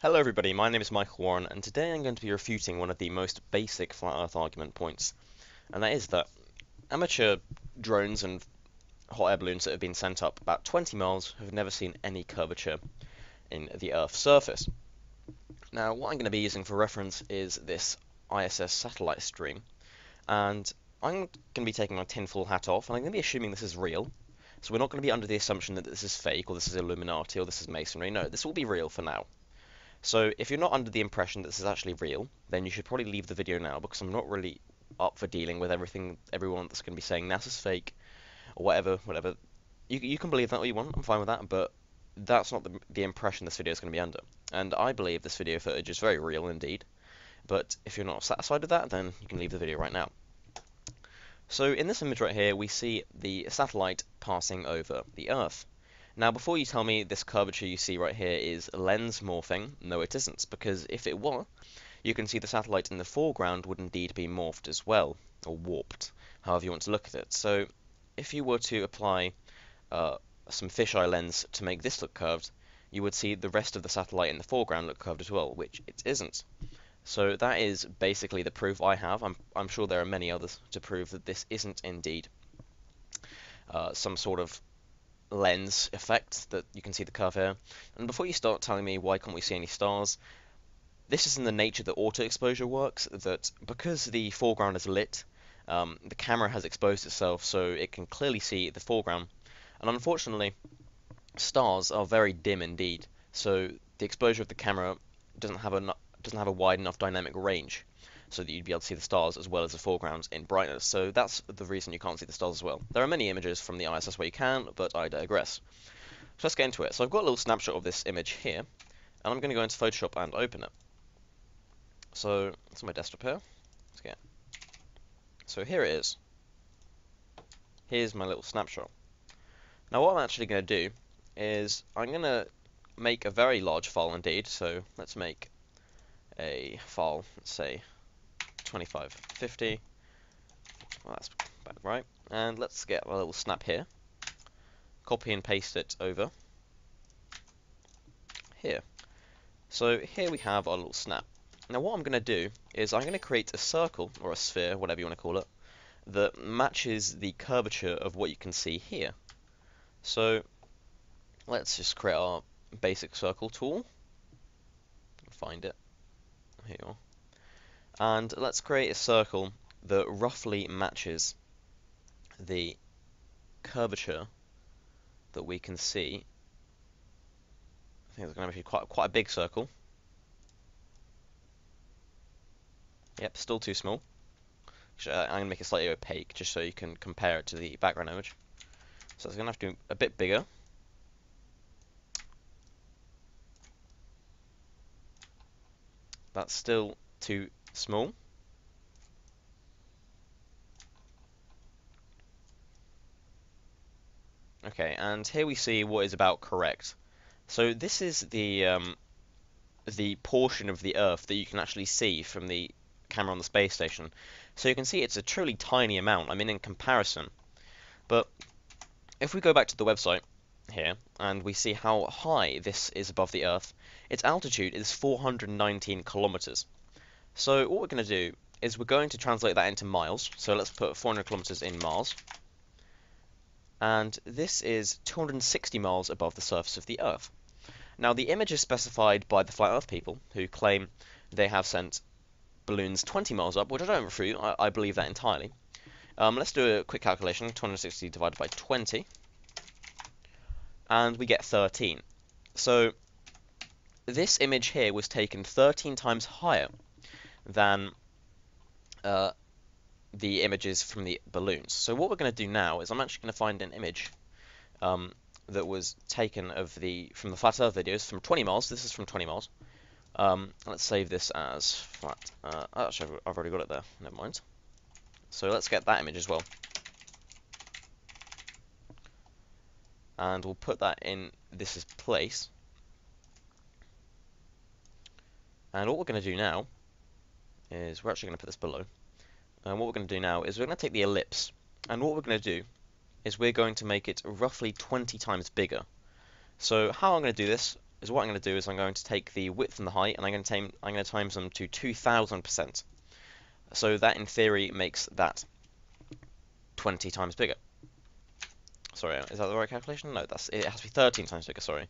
Hello everybody, my name is Michael Warren, and today I'm going to be refuting one of the most basic flat Earth argument points, and that is that amateur drones and hot air balloons that have been sent up about 20 miles have never seen any curvature in the Earth's surface. Now, what I'm going to be using for reference is this ISS satellite stream, and I'm going to be taking my tinfoil hat off, and I'm going to be assuming this is real. So we're not going to be under the assumption that this is fake, or this is Illuminati, or this is Masonry. No, this will be real for now. So if you're not under the impression that this is actually real, then you should probably leave the video now, because I'm not really up for dealing with everyone that's going to be saying NASA's fake or whatever. You can believe that all you want. I'm fine with that, but that's not the impression this video is going to be under. And I believe this video footage is very real indeed. But if you're not satisfied with that, then you can leave the video right now. So in this image right here, we see the satellite passing over the Earth. Now, before you tell me this curvature you see right here is lens morphing, no it isn't, because if it were, you can see the satellite in the foreground would indeed be morphed as well, or warped, however you want to look at it. So, if you were to apply some fisheye lens to make this look curved, you would see the rest of the satellite in the foreground look curved as well, which it isn't. So that is basically the proof I have. I'm sure there are many others to prove that this isn't indeed some sort of lens effect, that you can see the curve here. And before you start telling me why can't we see any stars, this is in the nature that auto exposure works, that because the foreground is lit, the camera has exposed itself so it can clearly see the foreground. And unfortunately, stars are very dim indeed, so the exposure of the camera doesn't have a wide enough dynamic range so that you'd be able to see the stars as well as the foregrounds in brightness. So that's the reason you can't see the stars as well. There are many images from the ISS where you can, but I digress. So let's get into it. So I've got a little snapshot of this image here, and I'm going to go into Photoshop and open it. So it's on my desktop here. Let's get. So here it is. Here's my little snapshot. Now what I'm actually going to do is I'm going to make a very large file indeed. So let's make a file, let's say 2550. Well, that's about right. And let's get a little snap here. Copy and paste it over here. So here we have our little snap. Now what I'm going to do is I'm going to create a circle, or a sphere, whatever you want to call it, that matches the curvature of what you can see here. So let's just create our basic circle tool. Find it. Here you are. And let's create a circle that roughly matches the curvature that we can see. I think it's going to be quite a big circle. Yep, still too small. I'm going to make it slightly opaque just so you can compare it to the background image. So it's going to have to be a bit bigger. That's still too small. Okay, and here we see what is about correct. So this is the portion of the Earth that you can actually see from the camera on the space station. So you can see it's a truly tiny amount, I mean in comparison. But if we go back to the website here, and we see how high this is above the Earth, its altitude is 419 kilometers. So what we're going to do is we're going to translate that into miles. So let's put 400 kilometers in miles. And this is 260 miles above the surface of the Earth. Now the image is specified by the Flat Earth people, who claim they have sent balloons 20 miles up, which I don't refute, I believe that entirely. Let's do a quick calculation, 260 divided by 20, and we get 13. So this image here was taken 13 times higher than the images from the balloons. So what we're going to do now is I'm actually going to find an image that was taken from the Flat Earth videos from 20 miles. This is from 20 miles. Let's save this as flat. Actually, I've already got it there. Never mind. So let's get that image as well. And we'll put that in this place. And what we're going to do now is we're actually going to put this below. And what we're going to do now is we're going to take the ellipse. And what we're going to do is we're going to make it roughly 20 times bigger. So how I'm going to do this, is what I'm going to do is I'm going to take the width and the height, and I'm going to times them to 2000%. So that, in theory, makes that 20 times bigger. Sorry, is that the right calculation? No, it has to be 13 times bigger. Sorry.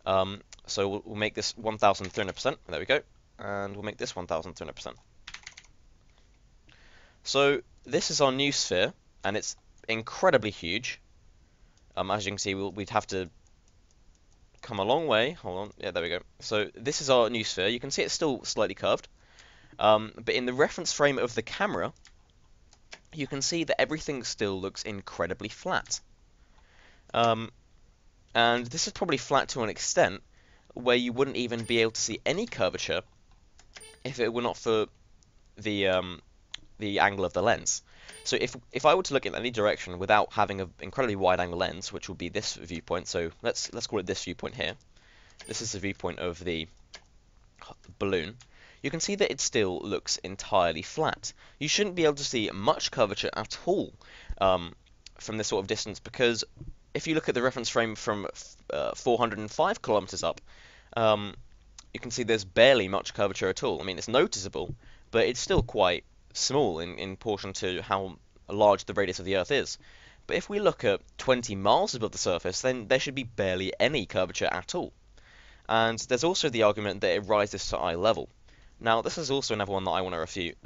So we'll make this 1,300%. There we go, and we'll make this 1,300%. So this is our new sphere, and it's incredibly huge. As you can see, we'd have to come a long way. Hold on. Yeah, there we go. So this is our new sphere. You can see it's still slightly curved. But in the reference frame of the camera, you can see that everything still looks incredibly flat. And this is probably flat to an extent where you wouldn't even be able to see any curvature if it were not for the angle of the lens. So if I were to look in any direction without having an incredibly wide angle lens, which would be this viewpoint, so let's call it this viewpoint here. This is the viewpoint of the balloon. You can see that it still looks entirely flat. You shouldn't be able to see much curvature at all from this sort of distance, because if you look at the reference frame from 405 kilometers up, you can see there's barely much curvature at all. I mean, it's noticeable, but it's still quite small in proportion to how large the radius of the Earth is. But if we look at 20 miles above the surface, then there should be barely any curvature at all. And there's also the argument that it rises to eye level. Now, this is also another one that I want to refute.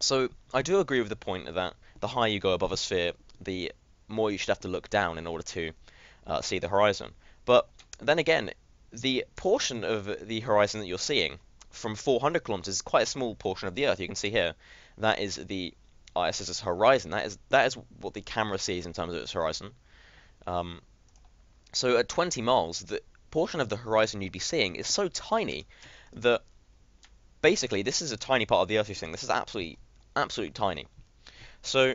So I do agree with the point that the higher you go above a sphere, the more you should have to look down in order to see the horizon. But then again, the portion of the horizon that you're seeing from 400 kilometers is quite a small portion of the Earth. You can see here, that is the ISS's horizon. That is what the camera sees in terms of its horizon. So at 20 miles, the portion of the horizon you'd be seeing is so tiny that basically this is a tiny part of the Earth you're seeing. This is absolutely tiny. So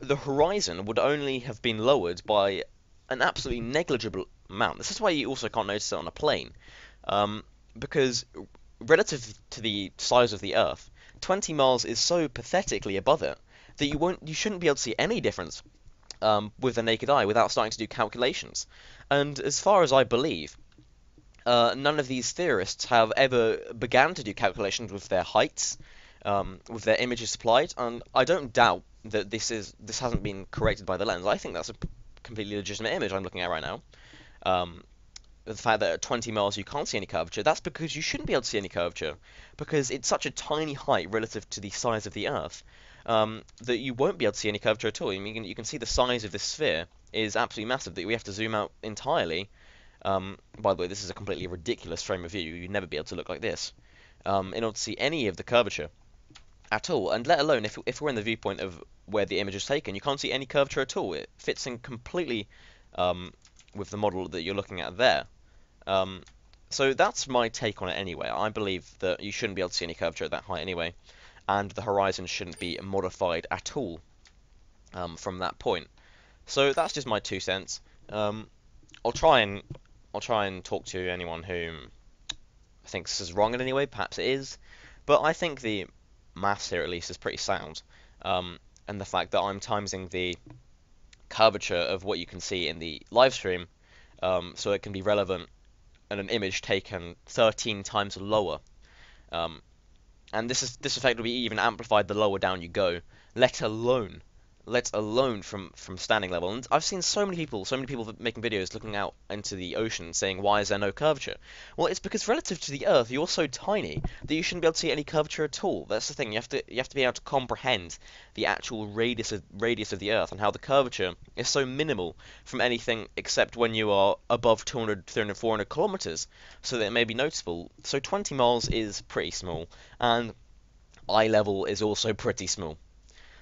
the horizon would only have been lowered by an absolutely negligible amount. This is why you also can't notice it on a plane, because relative to the size of the Earth, 20 miles is so pathetically above it that you shouldn't be able to see any difference with the naked eye without starting to do calculations. And as far as I believe, none of these theorists have ever began to do calculations with their heights, with their images supplied, and I don't doubt that this hasn't been corrected by the lens. I think that's a completely legitimate image I'm looking at right now. The fact that at 20 miles you can't see any curvature, that's because you shouldn't be able to see any curvature, because it's such a tiny height relative to the size of the Earth that you won't be able to see any curvature at all. I mean, you can see the size of this sphere is absolutely massive, that we have to zoom out entirely. By the way, this is a completely ridiculous frame of view. You'd never be able to look like this in order to see any of the curvature at all, and let alone if we're in the viewpoint of where the image is taken, you can't see any curvature at all. It fits in completely with the model that you're looking at there. So that's my take on it anyway. I believe that you shouldn't be able to see any curvature at that height anyway, and the horizon shouldn't be modified at all from that point. So that's just my 2 cents. I'll try and talk to anyone who thinks this is wrong in any way. Perhaps it is, but I think the maths here at least is pretty sound, and the fact that I'm timesing the curvature of what you can see in the live stream, so it can be relevant in an image taken 13 times lower, and this effect will be even amplified the lower down you go, let alone from standing level. And I've seen so many people making videos looking out into the ocean saying, why is there no curvature? Well, it's because relative to the Earth, you're so tiny that you shouldn't be able to see any curvature at all. That's the thing. You have to be able to comprehend the actual radius of the Earth, and how the curvature is so minimal from anything except when you are above 200, 300, 400 kilometers, so that it may be noticeable. So 20 miles is pretty small, and eye level is also pretty small.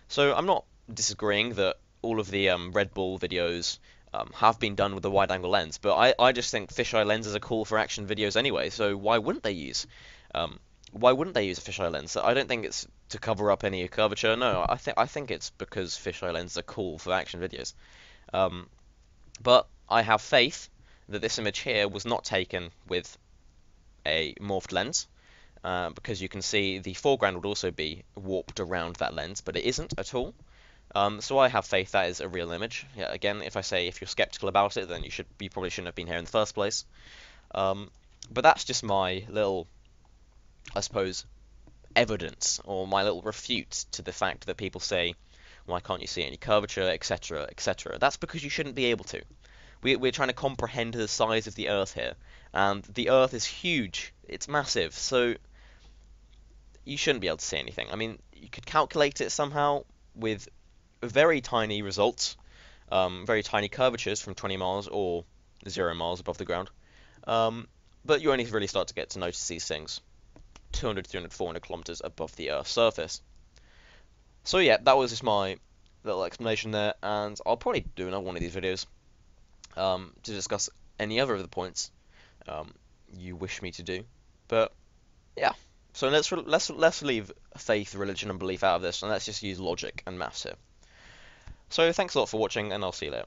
So I'm not disagreeing that all of the Red Bull videos have been done with a wide-angle lens, but I just think fisheye lenses are cool for action videos anyway. So why wouldn't they use a fisheye lens? I don't think it's to cover up any curvature. No, I think it's because fisheye lenses are cool for action videos. But I have faith that this image here was not taken with a morphed lens, because you can see the foreground would also be warped around that lens, but it isn't at all. So I have faith that is a real image. Yeah, again, if you're skeptical about it, then you probably shouldn't have been here in the first place. But that's just my little, I suppose, evidence or my little refute to the fact that people say, why can't you see any curvature, etc., etc. That's because you shouldn't be able to. We're trying to comprehend the size of the Earth here, and the Earth is huge. It's massive, so you shouldn't be able to see anything. I mean, you could calculate it somehow with very tiny results, very tiny curvatures from 20 miles or 0 miles above the ground. But you only really start to get to notice these things 200, 300, 400 kilometers above the Earth's surface. So yeah, that was just my little explanation there, and I'll probably do another one of these videos to discuss any other of the points you wish me to do. But yeah, so let's leave faith, religion, and belief out of this, and let's just use logic and maths here. So thanks a lot for watching, and I'll see you later.